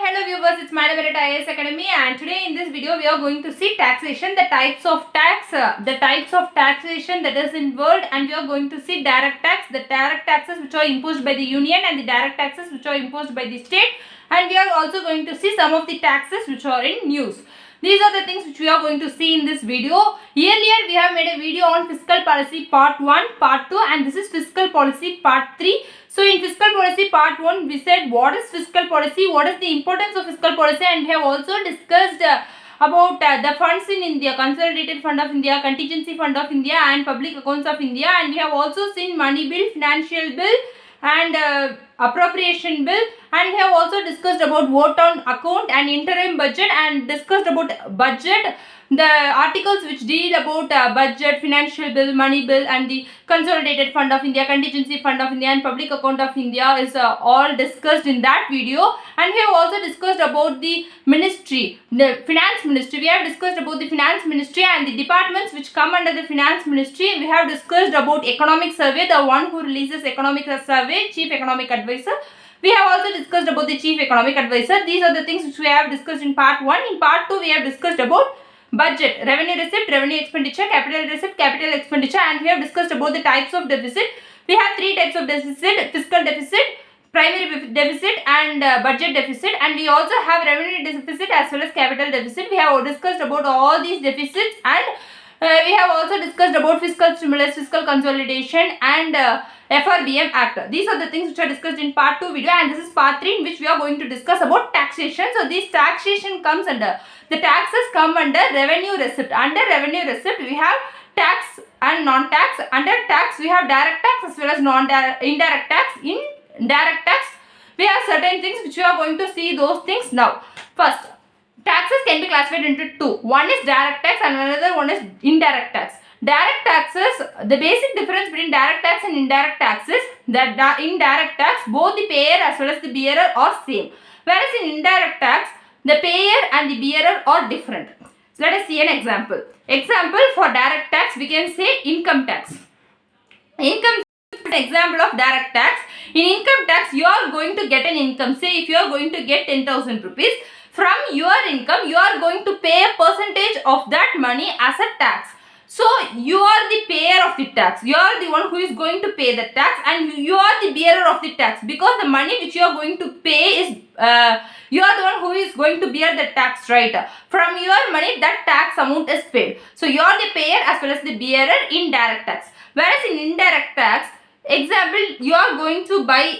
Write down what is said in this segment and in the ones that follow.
Hello viewers, it's Madam at IAS Academy, and today in this video we are going to see taxation, the types of taxation that is involved, and we are going to see direct tax, the direct taxes which are imposed by the union and the direct taxes which are imposed by the state, and we are also going to see some of the taxes which are in use. These are the things which we are going to see in this video. Earlier we have made a video on fiscal policy part 1, part 2, and this is fiscal policy part 3. So in fiscal policy part 1 we said what is fiscal policy, what is the importance of fiscal policy, and we have also discussed about the funds in India, consolidated fund of India, contingency fund of India and public accounts of India, and we have also seen money bill, financial bill and appropriation bill, and we have also discussed about vote on account and interim budget, and discussed about budget, the articles which deal about budget, financial bill, money bill and the consolidated fund of India, contingency fund of India and public account of India is all discussed in that video. And we have also discussed about the ministry, the finance ministry. We have discussed about the finance ministry and the departments which come under the finance ministry. We have discussed about economic survey, the one who releases economic survey, chief economic advisor. We have also discussed about the chief economic advisor. These are the things which we have discussed in part 1. In part 2 we have discussed about budget, revenue receipt, revenue expenditure, capital receipt, capital expenditure, and we have discussed about the types of deficit. We have 3 types of deficit: fiscal deficit, primary deficit and budget deficit, and we also have revenue deficit as well as capital deficit. We have discussed about all these deficits, and we have also discussed about fiscal stimulus, fiscal consolidation and FRBM Act. These are the things which are discussed in part 2 video, and this is part 3 in which we are going to discuss about taxation. So this taxation comes under, the taxes come under revenue receipt. Under revenue receipt we have tax and non-tax. Under tax we have direct tax as well as indirect tax. In direct tax we have certain things which we are going to see those things now. First, taxes can be classified into two. One is direct tax and another one is indirect tax. Direct taxes, the basic difference between direct tax and indirect tax is that in direct tax both the payer as well as the bearer are same, whereas in indirect tax the payer and the bearer are different. So let us see an example. Example for direct tax, we can say income tax. Income tax is an example of direct tax. In income tax you are going to get an income. Say if you are going to get 10,000 rupees, from your income you are going to pay a percentage of that money as a tax. So you are the payer of the tax, you are the one who is going to pay the tax, and you are the bearer of the tax, because the money which you are going to pay is you are the one who is going to bear the tax, right? From your money that tax amount is paid. So you are the payer as well as the bearer in direct tax. Whereas in indirect tax, example, you are going to buy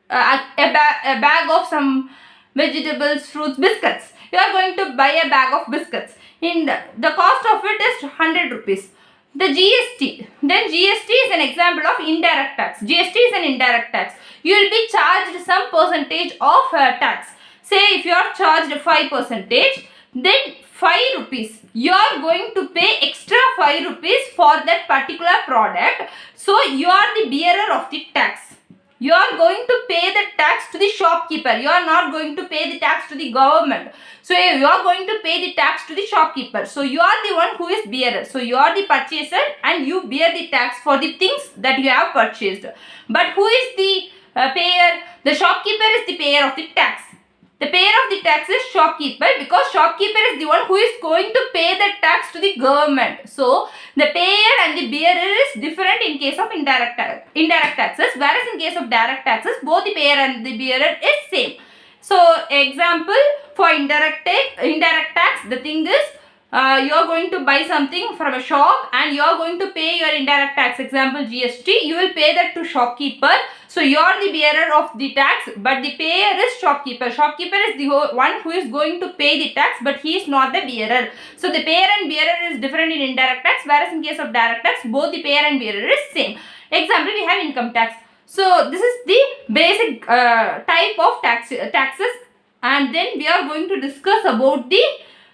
a bag of some vegetables, fruits, biscuits. You are going to buy a bag of biscuits. In the cost of it is 100 rupees. The GST, then GST is an example of indirect tax. GST is an indirect tax. You will be charged some percentage of tax. Say if you are charged 5%, then 5 rupees. You are going to pay extra 5 rupees for that particular product. So you are the bearer of the tax. You are going to pay the tax to the shopkeeper. You are not going to pay the tax to the government. So you are going to pay the tax to the shopkeeper. So you are the one who is bearer. So you are the purchaser and you bear the tax for the things that you have purchased. But who is the payer? The shopkeeper is the payer of the tax. The payer of the tax is shopkeeper, because shopkeeper is the one who is going to pay the tax to the government. So the payer and the bearer is different in case of indirect taxes, whereas in case of direct taxes both the payer and the bearer is same. So example for indirect tax, the thing is you are going to buy something from a shop and you are going to pay your indirect tax, example GST, you will pay that to shopkeeper. So you are the bearer of the tax, but the payer is shopkeeper. Shopkeeper is the one who is going to pay the tax, but he is not the bearer. So the payer and bearer is different in indirect tax, whereas in case of direct tax both the payer and bearer is same. Example, we have income tax. So this is the basic type of taxes, and then we are going to discuss about the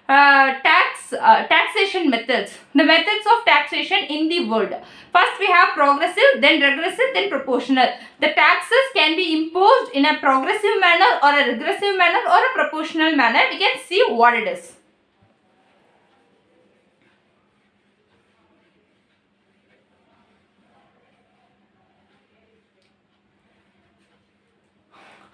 taxation methods, the methods of taxation in the world. First we have progressive, then regressive, then proportional. The taxes can be imposed in a progressive manner or a regressive manner or a proportional manner. We can see what it is.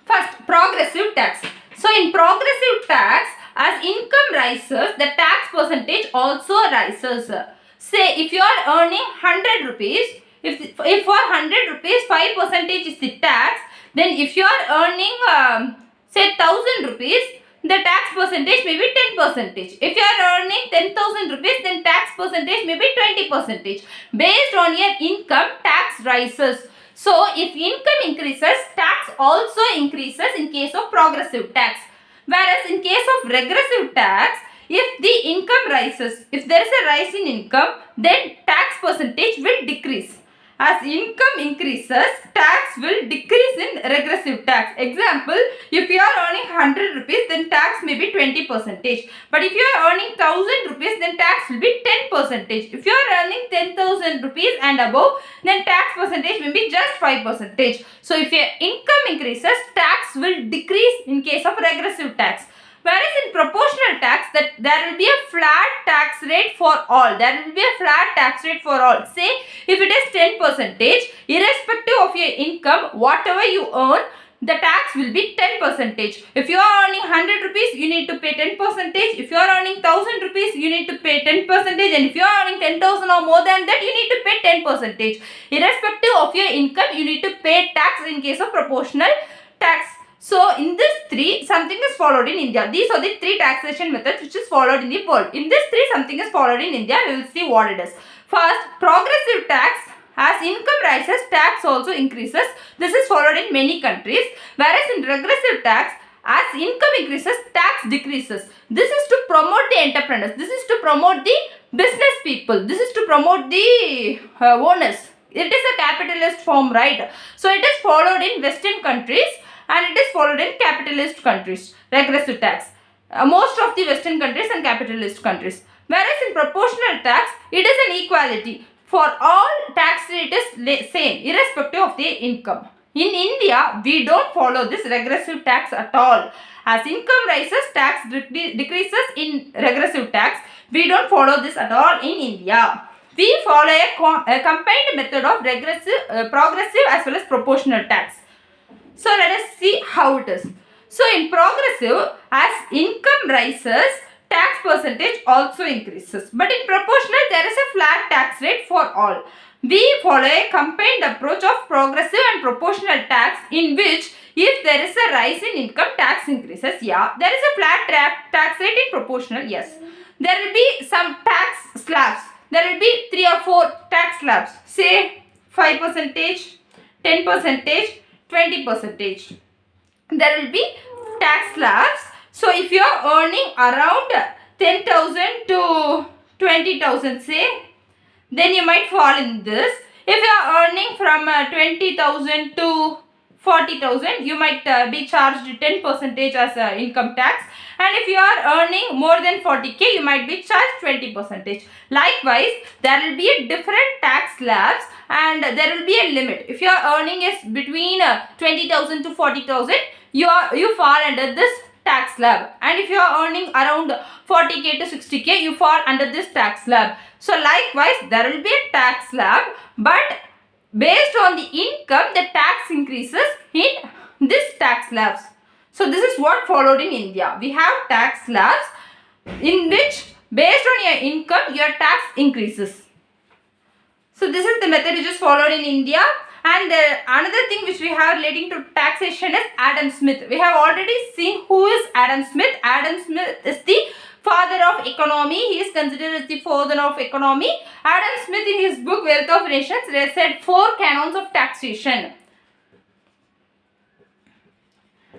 First, progressive tax. So in progressive tax, as income rises, the tax percentage also rises. Say if you are earning 100 rupees, if for 100 rupees 5% is the tax, then if you are earning say 1000 rupees, the tax percentage may be 10%. If you are earning 10,000 rupees, then tax percentage may be 20%. Based on your income, tax rises. So if income increases, tax also increases in case of progressive tax. Whereas in case of regressive tax, if the income rises, if there is a rise in income, then tax percentage will decrease. As income increases, tax will decrease in regressive tax. Example, if you are earning 100 rupees, then tax may be 20%. But if you are earning 1000 rupees, then tax will be 10%. If you are earning 10,000 rupees and above, then tax percentage may be just 5%. So if your income increases, tax will decrease in case of regressive tax. Whereas in proportional tax, that there will be a flat tax rate for all. There will be a flat tax rate for all. Say if it is 10%, irrespective of your income, whatever you earn, the tax will be 10%. If you are earning 100 rupees, you need to pay 10%. If you are earning 1000 rupees, you need to pay 10%. And if you are earning 10,000 or more than that, you need to pay 10%. Irrespective of your income, you need to pay tax in case of proportional tax. So in this three, something is followed in India. These are the three taxation methods which is followed in the world. In this three, something is followed in India. We will see what it is. First, progressive tax. As income rises, tax also increases. This is followed in many countries. Whereas in regressive tax, as income increases, tax decreases. This is to promote the entrepreneurs. This is to promote the business people. This is to promote the owners. It is a capitalist form, right? So it is followed in Western countries and it is followed in capitalist countries. Regressive tax. Most of the Western countries and capitalist countries. Whereas in proportional tax, it is an equality. For all, tax rate is same, irrespective of their income. In India, we don't follow this regressive tax at all. As income rises, tax decreases in regressive tax. We don't follow this at all in India. We follow a combined method of regressive, progressive as well as proportional tax. So let us see how it is. So in progressive, as income rises, tax percentage also increases. But in proportional, there is a flat tax rate for all. We follow a combined approach of progressive and proportional tax in which if there is a rise in income, tax increases. Yeah. There is a flat tax rate in proportional. Yes. There will be some tax slabs. There will be 3 or 4 tax slabs. Say 5%, 10%, 20%. There will be tax slabs. So if you are earning around 10,000 to 20,000, say, then you might fall in this. If you are earning from 20,000 to 40,000, you might be charged 10% as income tax. And if you are earning more than 40k, you might be charged 20%. Likewise, there will be a different tax slabs and there will be a limit. If you are earning is between 20,000 to 40,000, you fall under this tax slab. And if you are earning around 40k to 60k, you fall under this tax slab. So likewise, there will be a tax slab, but based on the income, the tax increases in this tax slabs. So this is what followed in India. We have tax slabs in which based on your income, your tax increases. So this is the method which is followed in India. And another thing which we have relating to taxation is Adam Smith. We have already seen who is Adam Smith. Adam Smith is the father of economy. He is considered as the father of economy. Adam Smith in his book Wealth of Nations said 4 canons of taxation.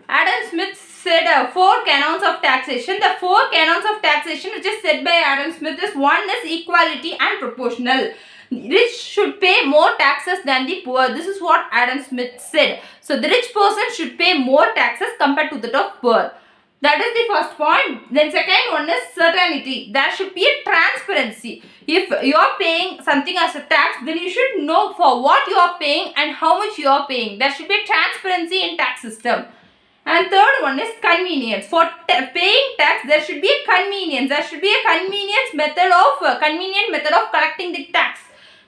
Adam Smith said 4 canons of taxation. The 4 canons of taxation which is said by Adam Smith is: 1 is equality and proportional. Rich should pay more taxes than the poor. This is what Adam Smith said. So the rich person should pay more taxes compared to that of poor. That is the first point. Then second one is certainty. There should be a transparency. If you are paying something as a tax, then you should know for what you are paying and how much you are paying. There should be a transparency in tax system. And third one is convenience. For paying tax, there should be a convenience. There should be a convenient method of collecting the tax.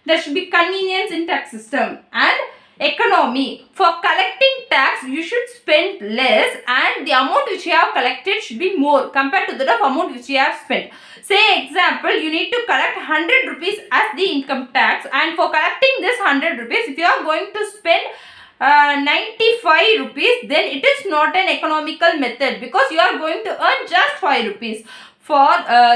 There should be convenience in tax system. And Economy. For collecting tax, you should spend less and the amount which you have collected should be more compared to the amount which you have spent. Say example, you need to collect 100 rupees as the income tax, and for collecting this 100 rupees, if you are going to spend 95 rupees, then it is not an economical method because you are going to earn just 5 rupees. For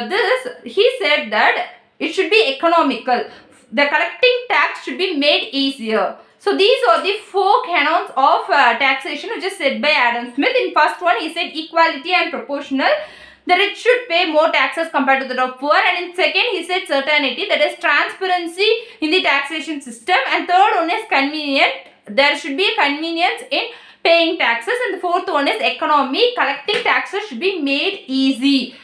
this, he said that it should be economical. The collecting tax should be made easier. So these are the 4 canons of taxation which is said by Adam Smith. In first one, he said equality and proportional. The rich should pay more taxes compared to the poor. And in second, he said certainty, that is transparency in the taxation system. And third one is convenient. There should be a convenience in paying taxes. And the fourth one is economy. Collecting taxes should be made easy,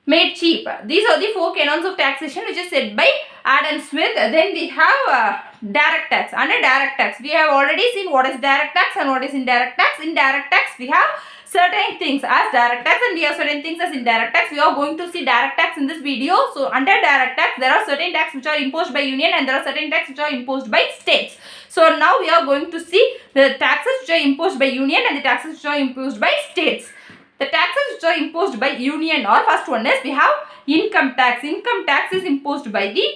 made cheap. These are the 4 canons of taxation which is said by Adam Smith. Then we have direct tax. Under direct tax, we have already seen what is direct tax and what is indirect tax. In direct tax, we have certain things as direct tax and we have certain things as indirect tax. We are going to see direct tax in this video. So under direct tax, there are certain tax which are imposed by union and there are certain tax which are imposed by states. So now we are going to see the taxes which are imposed by union and the taxes which are imposed by states. The taxes which are imposed by union are, first one is we have income tax. Income tax is imposed by the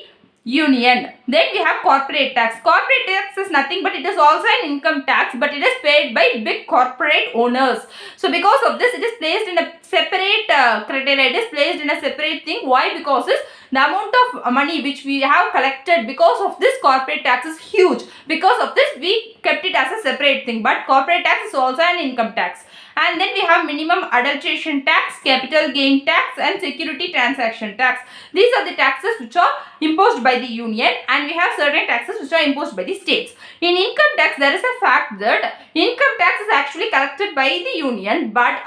union. Then we have corporate tax. Corporate tax is nothing but it is also an income tax, but it is paid by big corporate owners. So because of this, it is placed in a separate criteria. It is placed in a separate thing. Why? Because the amount of money which we have collected because of this corporate tax is huge. Because of this, we kept it as a separate thing. But corporate tax is also an income tax. And then we have minimum adulteration tax, capital gain tax and security transaction tax. These are the taxes which are imposed by the union, and we have certain taxes which are imposed by the states. In income tax, there is a fact that income tax is actually collected by the union, but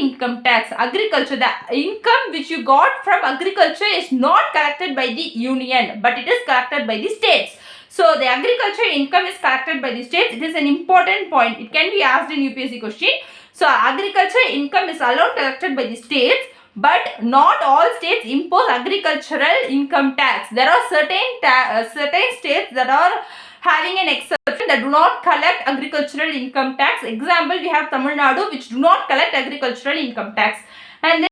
income tax, agriculture, the income which you got from agriculture is not collected by the union, but it is collected by the states. So the agriculture income is collected by the states. It is an important point. It can be asked in UPSC question. So agriculture income is allowed collected by the states, but not all states impose agricultural income tax. There are certain states that are having an exception that do not collect agricultural income tax. Example, we have Tamil Nadu which do not collect agricultural income tax. And then